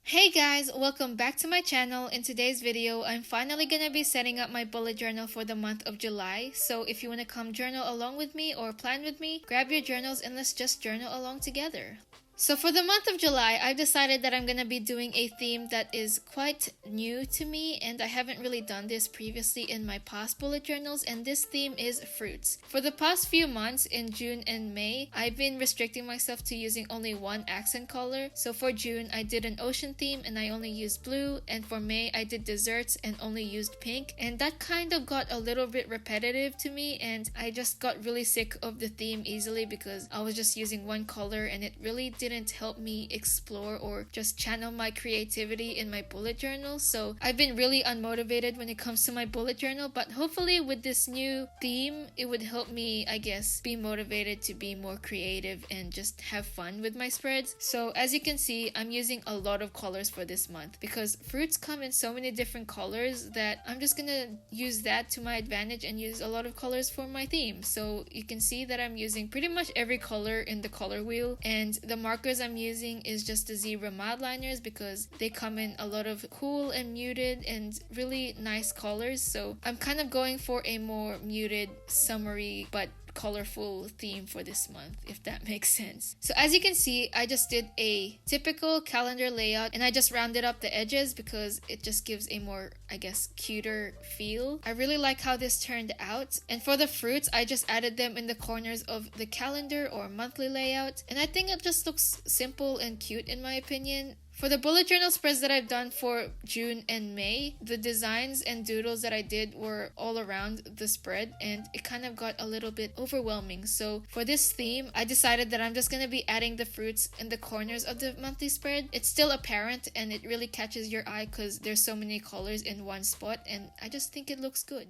Hey guys, welcome back to my channel. In today's video, I'm finally gonna be setting up my bullet journal for the month of July. So if you wanna come journal along with me or plan with me, grab your journals and let's just journal along together. So for the month of July, I've decided that I'm going to be doing a theme that is quite new to me, and I haven't really done this previously in my past bullet journals, and this theme is fruits. For the past few months in June and May, I've been restricting myself to using only one accent color. So for June, I did an ocean theme and I only used blue, and for May, I did desserts and only used pink, and that kind of got a little bit repetitive to me, and I just got really sick of the theme easily because I was just using one color and it really didn't help me explore or just channel my creativity in my bullet journal. So I've been really unmotivated when it comes to my bullet journal, but hopefully with this new theme, it would help me, I guess, be motivated to be more creative and just have fun with my spreads. So as you can see, I'm using a lot of colors for this month because fruits come in so many different colors that I'm just gonna use that to my advantage and use a lot of colors for my theme. So you can see that I'm using pretty much every color in the color wheel, and the markers I'm using is just the ⴅ mildliners because they come in a lot of cool and muted and really nice colors. So I'm kind of going for a more muted, summery, but colorful theme for this month, if that makes sense. So as you can see, I just did a typical calendar layout and I just rounded up the edges because it just gives a more, I guess, cuter feel. I really like how this turned out. And for the fruits, I just added them in the corners of the calendar or monthly layout, and I think it just looks simple and cute in my opinion. For the bullet journal spreads that I've done for June and May, the designs and doodles that I did were all around the spread and it kind of got a little bit overwhelming. So for this theme, I decided that I'm just going to be adding the fruits in the corners of the monthly spread. It's still apparent and it really catches your eye because there's so many colors in one spot, and I just think it looks good.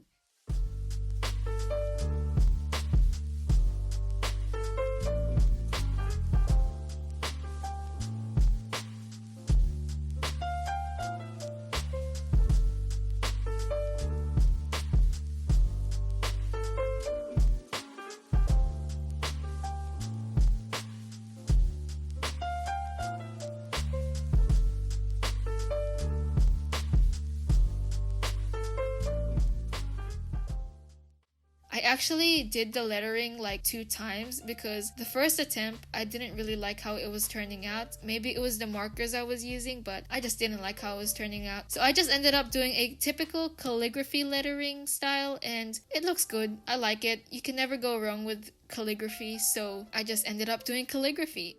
I actually did the lettering like 2 times because the first attempt I didn't really like how it was turning out. Maybe it was the markers I was using, but I just didn't like how it was turning out. So I just ended up doing a typical calligraphy lettering style and it looks good. I like it. You can never go wrong with calligraphy, so I just ended up doing calligraphy.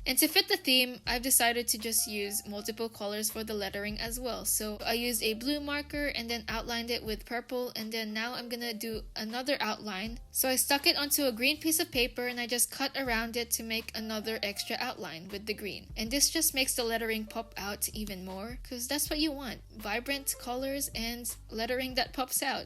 And to fit the theme, I've decided to just use multiple colors for the lettering as well. So I used a blue marker and then outlined it with purple, and then now I'm gonna do another outline. So I stuck it onto a green piece of paper and I just cut around it to make another extra outline with the green. And this just makes the lettering pop out even more because that's what you want. Vibrant colors and lettering that pops out.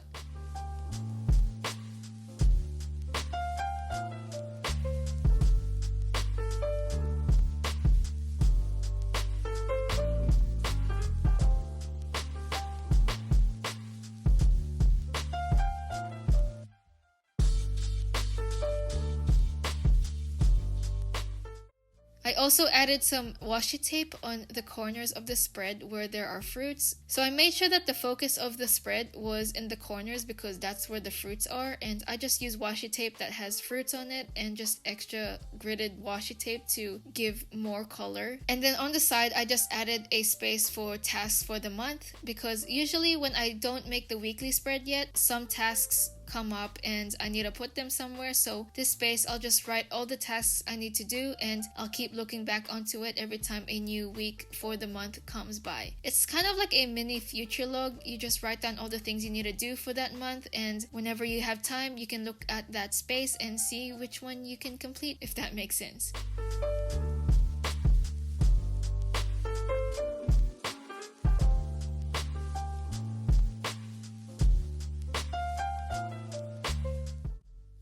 I also added some washi tape on the corners of the spread where there are fruits. So I made sure that the focus of the spread was in the corners because that's where the fruits are, and I just use washi tape that has fruits on it and just extra gridded washi tape to give more color. And then on the side, I just added a space for tasks for the month because usually when I don't make the weekly spread yet, some tasks come up and I need to put them somewhere. So this space, I'll just write all the tasks I need to do, and I'll keep looking back onto it every time a new week for the month comes by. It's kind of like a mini future log. You just write down all the things you need to do for that month, and whenever you have time, you can look at that space and see which one you can complete, if that makes sense.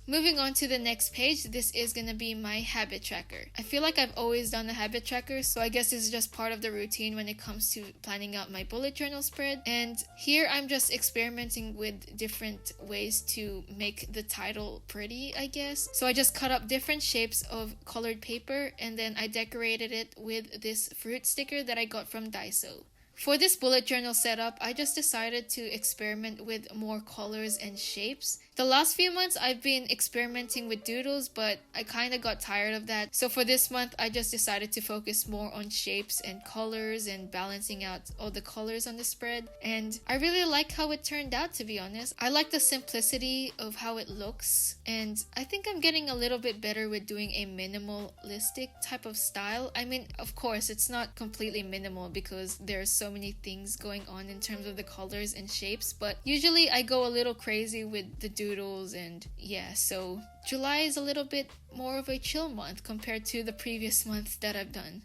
Moving on to the next page, this is going to be my habit tracker. I feel like I've always done a habit tracker, so I guess this is just part of the routine when it comes to planning out my bullet journal spread. And here I'm just experimenting with different ways to make the title pretty, I guess. So I just cut up different shapes of colored paper, and then I decorated it with this fruit sticker that I got from Daiso. For this bullet journal setup, I just decided to experiment with more colors and shapes. The last few months, I've been experimenting with doodles, but I kind of got tired of that. So for this month, I just decided to focus more on shapes and colors and balancing out all the colors on the spread. And I really like how it turned out, to be honest. I like the simplicity of how it looks, and I think I'm getting a little bit better with doing a minimalistic type of style. I mean, of course, it's not completely minimal because there's so many things going on in terms of the colors and shapes, but usually I go a little crazy with the doodles, and yeah, so July is a little bit more of a chill month compared to the previous months that I've done.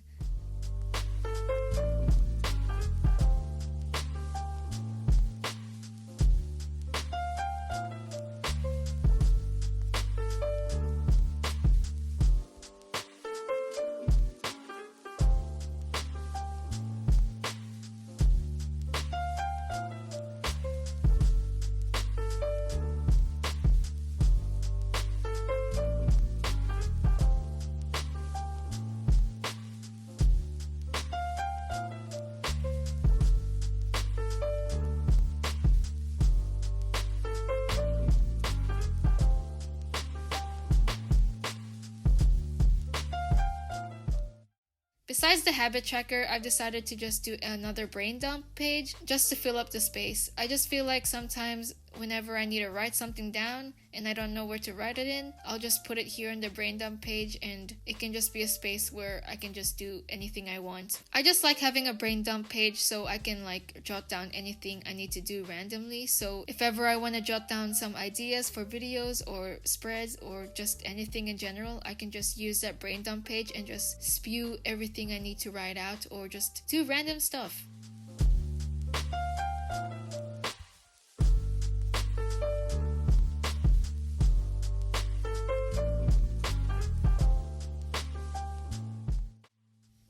Besides the habit tracker, I've decided to just do another brain dump page just to fill up the space. I just feel like sometimes whenever I need to write something down and I don't know where to write it in, I'll just put it here in the brain dump page, and it can just be a space where I can just do anything I want. I just like having a brain dump page so I can like jot down anything I need to do randomly. So if ever I want to jot down some ideas for videos or spreads or just anything in general, I can just use that brain dump page and just spew everything I need to write out or just do random stuff.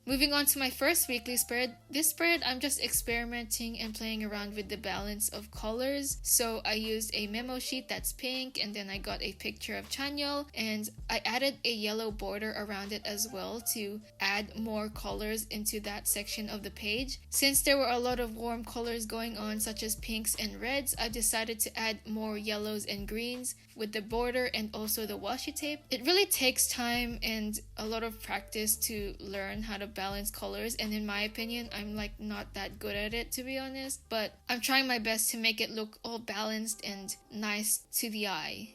Moving on to my first weekly spread. This spread, I'm just experimenting and playing around with the balance of colors. So I used a memo sheet that's pink, and then I got a picture of Chanyeol, and I added a yellow border around it as well to add more colors into that section of the page. Since there were a lot of warm colors going on, such as pinks and reds, I decided to add more yellows and greens with the border and also the washi tape. It really takes time and a lot of practice to learn how to balance colors, and in my opinion, I'm like not that good at it, to be honest, but I'm trying my best to make it look all balanced and nice to the eye.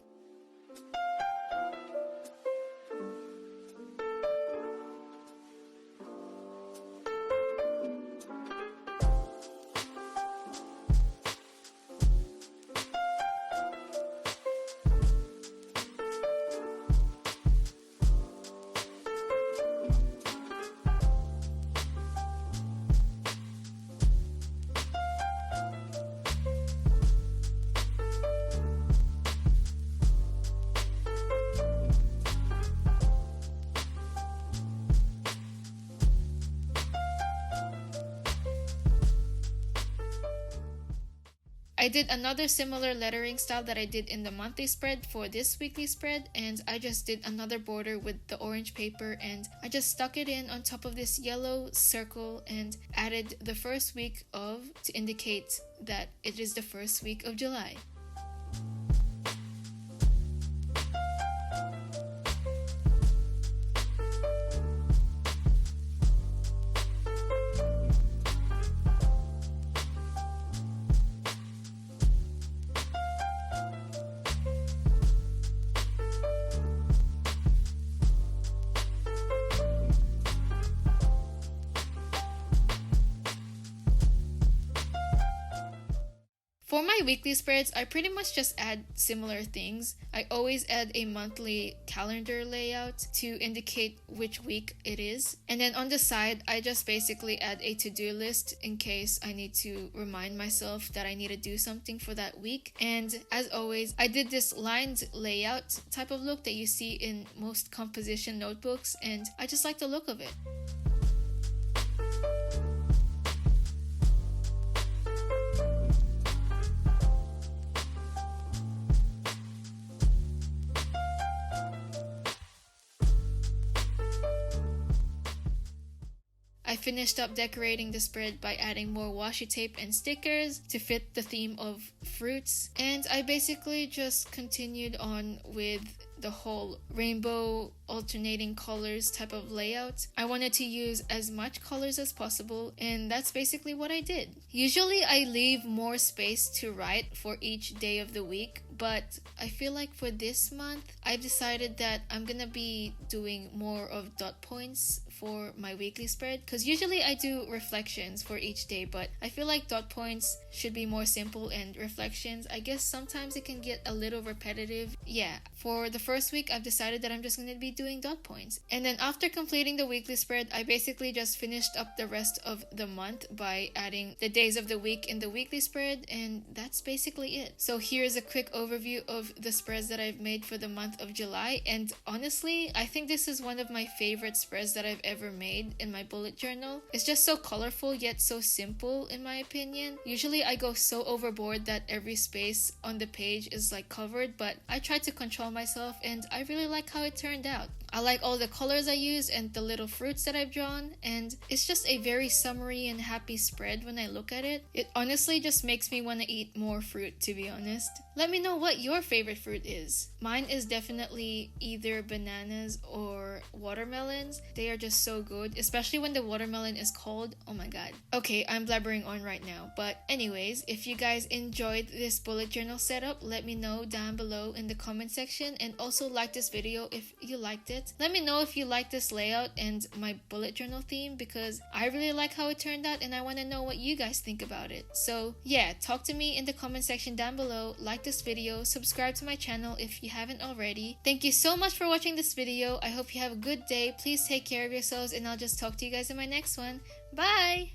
I did another similar lettering style that I did in the monthly spread for this weekly spread, and I just did another border with the orange paper, and I just stuck it in on top of this yellow circle and added the first week of to indicate that it is the first week of July. my weekly spreads, I pretty much just add similar things. I always add a monthly calendar layout to indicate which week it is. And then on the side, I just basically add a to-do list in case I need to remind myself that I need to do something for that week. And as always, I did this lined layout type of look that you see in most composition notebooks, and I just like the look of it. I finished up decorating the spread by adding more washi tape and stickers to fit the theme of fruits, and I basically just continued on with the whole rainbow alternating colors type of layout. I wanted to use as much colors as possible, and that's basically what I did. Usually I leave more space to write for each day of the week, but I feel like for this month, I've decided that I'm gonna be doing more of dot points for my weekly spread, because usually I do reflections for each day, but I feel like dot points should be more simple, and reflections, I guess sometimes it can get a little repetitive. Yeah, for the first week, I've decided that I'm just gonna be doing dot points. And then after completing the weekly spread, I basically just finished up the rest of the month by adding the days of the week in the weekly spread, and that's basically it. So here's a quick overview of the spreads that I've made for the month of July, and honestly, I think this is one of my favorite spreads that I've ever made in my bullet journal. It's just so colorful yet so simple in my opinion. Usually I go so overboard that every space on the page is like covered, but I try to control myself, and I really like how it turned out. I like all the colors I use and the little fruits that I've drawn, and it's just a very summery and happy spread when I look at it. It honestly just makes me want to eat more fruit, to be honest. Let me know what your favorite fruit is. Mine is definitely either bananas or watermelons. They are just so good, especially when the watermelon is cold. Oh my god. Okay, I'm blabbering on right now, but anyways, if you guys enjoyed this bullet journal setup, let me know down below in the comment section, and also like this video if you liked it. Let me know if you like this layout and my bullet journal theme, because I really like how it turned out and I want to know what you guys think about it. So yeah, talk to me in the comment section down below, like this video, subscribe to my channel if you haven't already. Thank you so much for watching this video. I hope you have a good day. Please take care of yourselves, and I'll just talk to you guys in my next one. Bye!